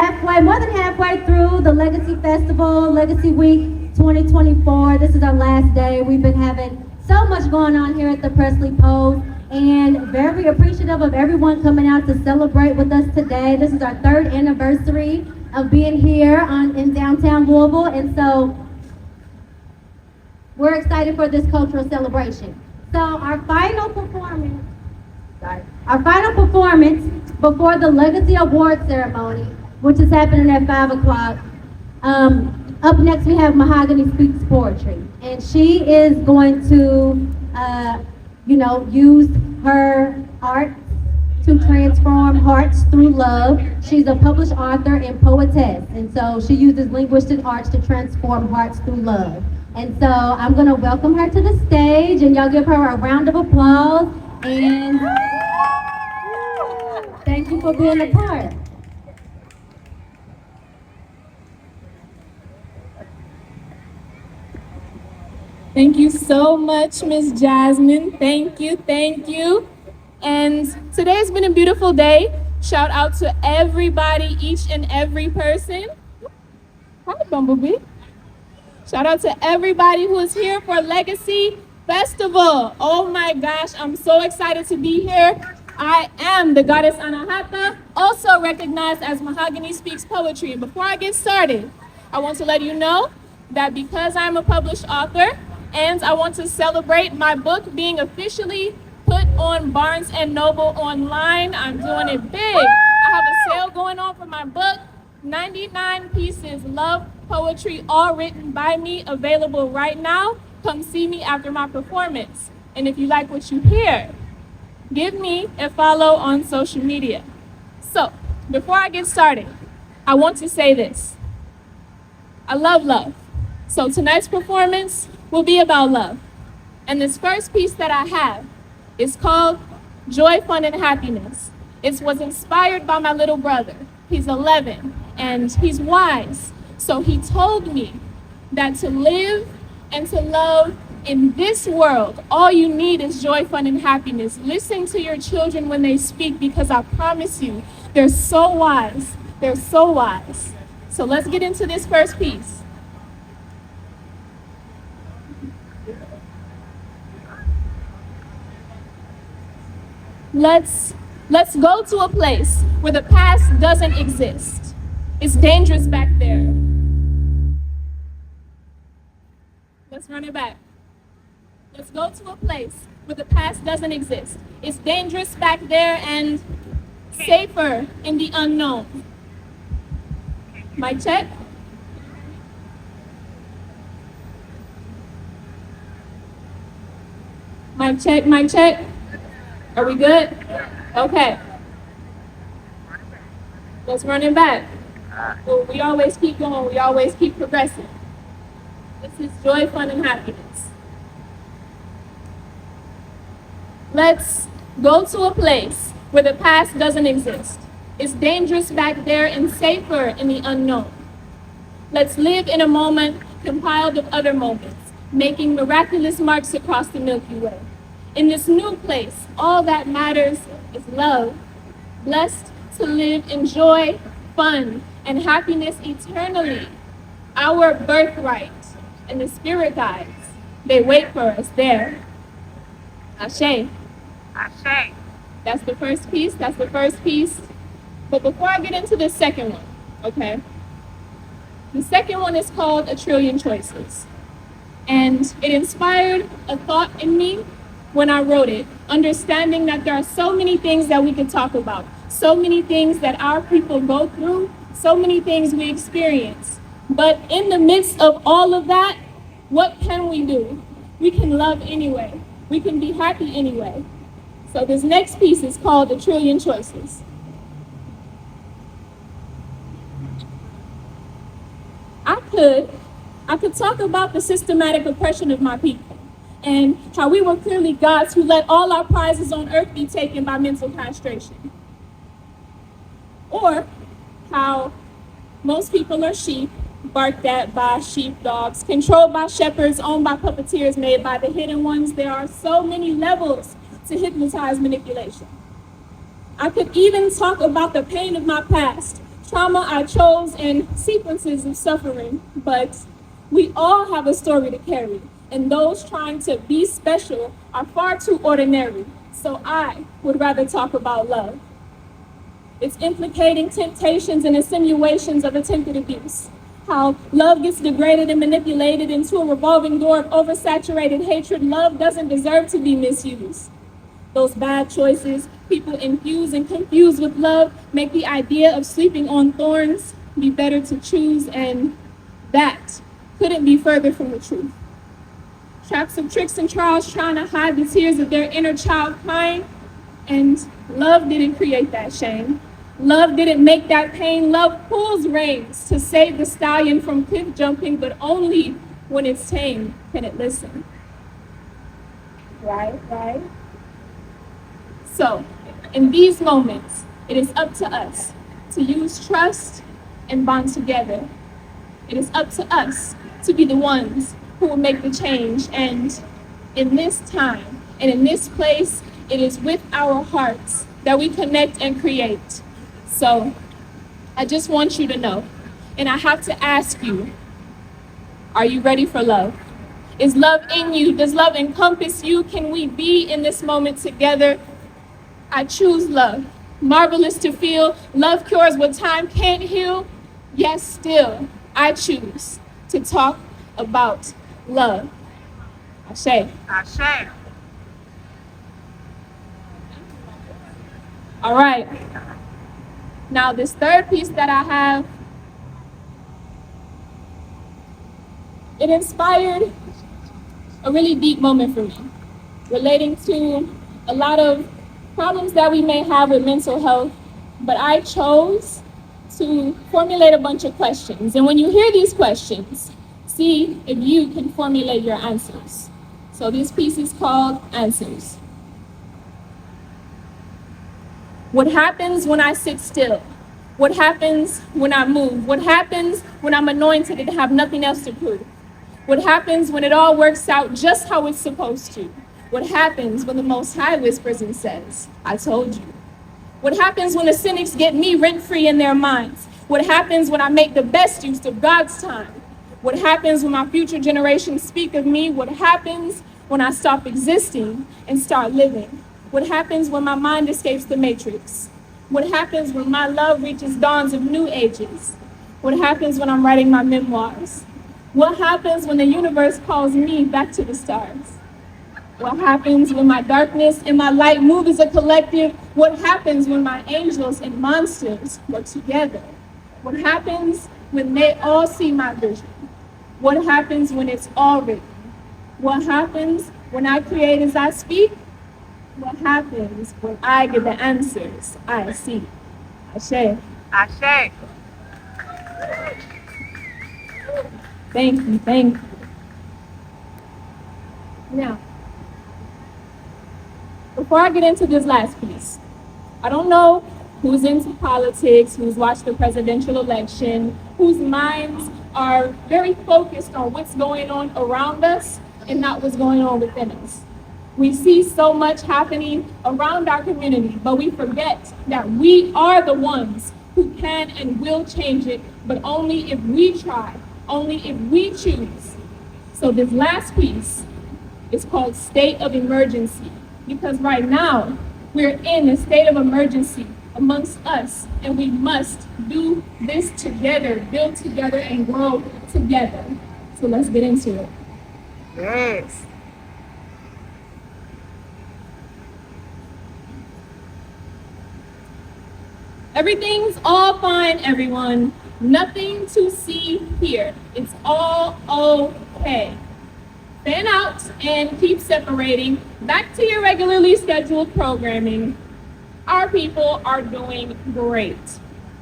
More than halfway through the Legacy Festival, Legacy Week 2024. This is our last day. We've been having so much going on here at the Presley Post, and very appreciative of everyone coming out to celebrate with us today. This is our third anniversary of being here in downtown Louisville, and so we're excited for this cultural celebration. So our final performance before the Legacy Award ceremony, which is happening at 5 o'clock. Up next we have Mahogany Speaks Poetry, and she is going to, use her art to transform hearts through love. She's a published author and poetess, and so she uses linguistic arts to transform hearts through love. And so I'm going to welcome her to the stage, and y'all give her a round of applause, and thank you for being a part. Thank you so much, Miss Jasmine. Thank you, thank you. And today's been a beautiful day. Shout out to everybody, each and every person. Hi, Bumblebee. Shout out to everybody who is here for Legacy Festival. Oh my gosh, I'm so excited to be here. I am the goddess Anahata, also recognized as Mahogany Speaks Poetry. And before I get started, I want to let you know that because I'm a published author, and I want to celebrate my book being officially put on Barnes & Noble online. I'm doing it big. I have a sale going on for my book. 99 pieces, love poetry, all written by me, available right now. Come see me after my performance. And if you like what you hear, give me a follow on social media. So, before I get started, I want to say this. I love love. So tonight's performance will be about love. And this first piece that I have is called Joy, Fun, and Happiness. It was inspired by my little brother. He's 11 and he's wise. So he told me that to live and to love in this world, all you need is joy, fun, and happiness. Listen to your children when they speak, because I promise you, they're so wise. They're so wise. So let's get into this first piece. Let's go to a place where the past doesn't exist. It's dangerous back there. Let's run it back. Let's go to a place where the past doesn't exist. It's dangerous back there and safer in the unknown. Mic check. Mic check, mic check. Are we good? Okay. Let's run it back. Well, we always keep going. We always keep progressing. This is joy, fun, and happiness. Let's go to a place where the past doesn't exist. It's dangerous back there and safer in the unknown. Let's live in a moment compiled of other moments, making miraculous marks across the Milky Way. In this new place, all that matters is love, blessed to live in joy, fun, and happiness eternally. Our birthright and the spirit guides, they wait for us there. Ashe. Ashe. That's the first piece. That's the first piece. But before I get into the second one, okay? The second one is called A Trillion Choices. And it inspired a thought in me when I wrote it, understanding that there are so many things that we could talk about, so many things that our people go through, so many things we experience. But in the midst of all of that, what can we do? We can love anyway. We can be happy anyway. So this next piece is called A Trillion Choices. I could talk about the systematic oppression of my people and how we were clearly gods who let all our prizes on earth be taken by mental castration. Or how most people are sheep, barked at by sheepdogs, controlled by shepherds, owned by puppeteers, made by the hidden ones. There are so many levels to hypnotize manipulation. I could even talk about the pain of my past, trauma I chose and sequences of suffering, but we all have a story to carry, and those trying to be special are far too ordinary. So I would rather talk about love. It's implicating temptations and insinuations of attempted abuse. How love gets degraded and manipulated into a revolving door of oversaturated hatred. Love doesn't deserve to be misused. Those bad choices people infuse and confuse with love make the idea of sleeping on thorns be better to choose, and that couldn't be further from the truth. Traps of tricks and trials trying to hide the tears of their inner child crying, and love didn't create that shame. Love didn't make that pain. Love pulls reins to save the stallion from cliff jumping, but only when it's tamed can it listen. Right? So, in these moments, it is up to us to use trust and bond together. It is up to us to be the ones who will make the change. And in this time and in this place, it is with our hearts that we connect and create. So I just want you to know, and I have to ask you, are you ready for love? Is love in you? Does love encompass you? Can we be in this moment together? I choose love. Marvelous to feel. Love cures what time can't heal. Yes, still, I choose to talk about love. Ashe. Ashe. All right. Now, this third piece that I have, it inspired a really deep moment for me, relating to a lot of problems that we may have with mental health, but I chose to formulate a bunch of questions. And when you hear these questions, see if you can formulate your answers. So this piece is called Answers. What happens when I sit still? What happens when I move? What happens when I'm anointed and have nothing else to prove? What happens when it all works out just how it's supposed to? What happens when the Most High whispers and says, I told you? What happens when the cynics get me rent-free in their minds? What happens when I make the best use of God's time? What happens when my future generations speak of me? What happens when I stop existing and start living? What happens when my mind escapes the matrix? What happens when my love reaches dawns of new ages? What happens when I'm writing my memoirs? What happens when the universe calls me back to the stars? What happens when my darkness and my light move as a collective? What happens when my angels and monsters work together? What happens when they all see my vision? What happens when it's all written? What happens when I create as I speak? What happens when I get the answers I seek? Ashe. Ashe. Thank you. Now, before I get into this last piece, I don't know who's into politics, who's watched the presidential election, whose minds are very focused on what's going on around us and not what's going on within us. We see so much happening around our community, but we forget that we are the ones who can and will change it, but only if we try, only if we choose. So this last piece is called State of Emergency, because right now we're in a state of emergency amongst us, and we must do this together, build together and grow together. So let's get into it. Yes. Everything's all fine, everyone. Nothing to see here. It's all okay. Fan out and keep separating. Back to your regularly scheduled programming. Our people are doing great.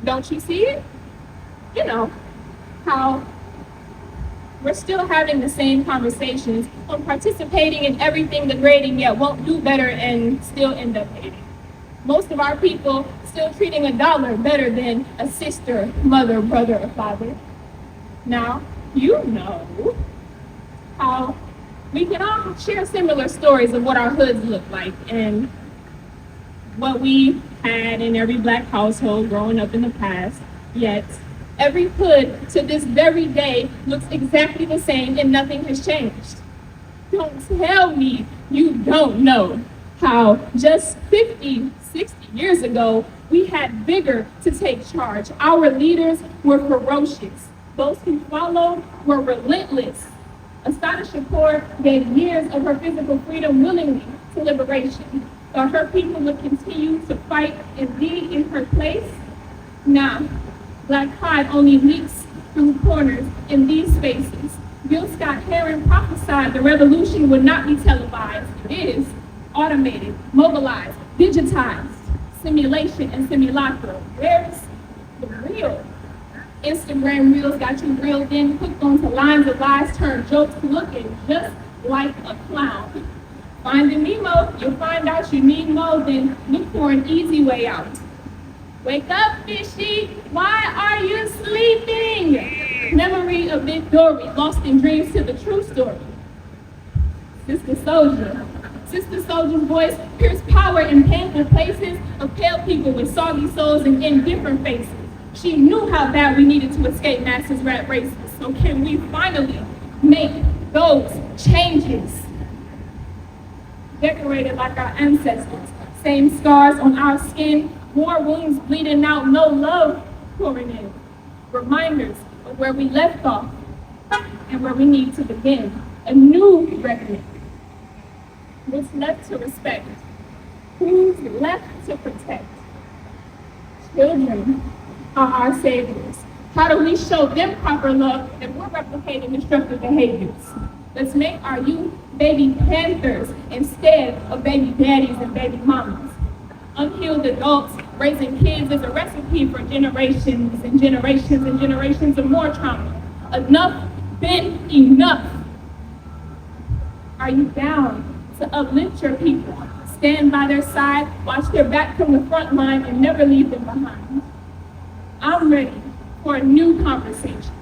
Don't you see it? You know, how we're still having the same conversations on participating in everything the grading, yet won't do better and still end up hating. Most of our people still treating $1 better than a sister, mother, brother, or father. Now, you know how we can all share similar stories of what our hoods look like and what we had in every Black household growing up in the past. Yet, every hood to this very day looks exactly the same and nothing has changed. Don't tell me you don't know how just 50, 60 years ago, we had vigor to take charge. Our leaders were ferocious. Those who followed were relentless. Asada Shakur gave years of her physical freedom willingly to liberation. Thought her people would continue to fight and lead in her place? Nah, Black pride only leaks through corners in these spaces. Gil Scott Heron prophesied the revolution would not be televised. It is automated, mobilized, digitized, simulation and simulacra. Where's the real? Instagram reels got you reeled in, hooked onto lines of lies, turned jokes, looking just like a clown. Finding Nemo, you'll find out you need more, then look for an easy way out. Wake up, fishy, why are you sleeping? Memory of Big Dory, lost in dreams to the true story. Sister Soldier. Sister Soldier's voice pierced power in painful places of pale people with soggy souls and indifferent faces. She knew how bad we needed to escape masses rat races. So can we finally make those changes? Decorated like our ancestors, same scars on our skin, more wounds bleeding out, no love pouring in. Reminders of where we left off and where we need to begin. A new reckoning. What's left to respect? Who's left to protect? Children are our saviors. How do we show them proper love if we're replicating destructive behaviors? Let's make our youth baby panthers instead of baby daddies and baby mamas. Unhealed adults raising kids is a recipe for generations and generations and generations of more trauma. Enough been enough. Are you down to uplift your people, stand by their side, watch their back from the front line, and never leave them behind? I'm ready for a new conversation,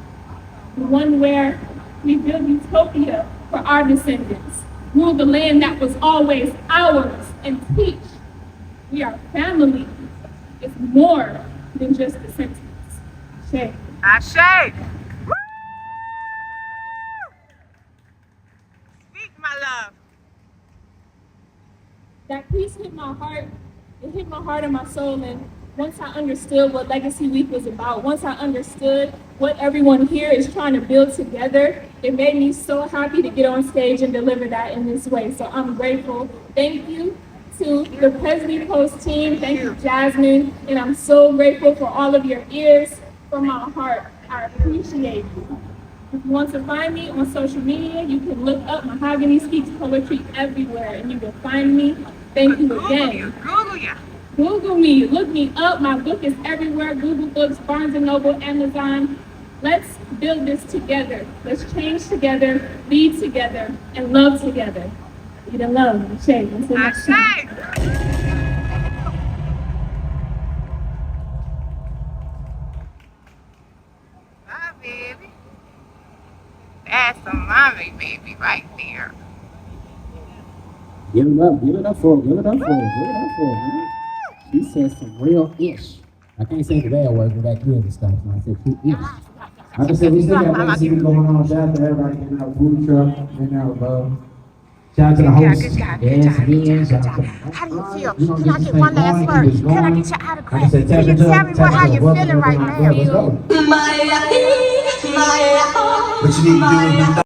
one where we build utopia for our descendants, rule the land that was always ours, and teach we are family. It's more than just a sentence. Ashe. Ashe. Woo! Speak, my love. That piece hit my heart. It hit my heart and my soul. And once I understood what Legacy Week was about, once I understood what everyone here is trying to build together, it made me so happy to get on stage and deliver that in this way. So I'm grateful. Thank you to the Presley Post team. Thank you, Jasmine. And I'm so grateful for all of your ears from my heart. I appreciate you. If you want to find me on social media, you can look up Mahogany Speaks Poetry everywhere and you will find me. Thank you again. Google you. Google me, look me up. My book is everywhere. Google Books, Barnes & Noble, Amazon. Let's build this together. Let's change together, lead together, and love together. Eat and love. Ashe. Until next time. My baby. That's a mommy baby right there. Give it up for her, give it up for her, give it up for her, man. She said some real ish. I can't say the bad words without kids and stuff, so I said she ish. Like I said, we still got legacy going on. Shout out to everybody getting out food truck, getting out love. Shout out to the host. Good job. How do you feel? Can I get one last word? Can I get your autograph? Can you tell me how you're feeling right now? Let's go. What you need to do is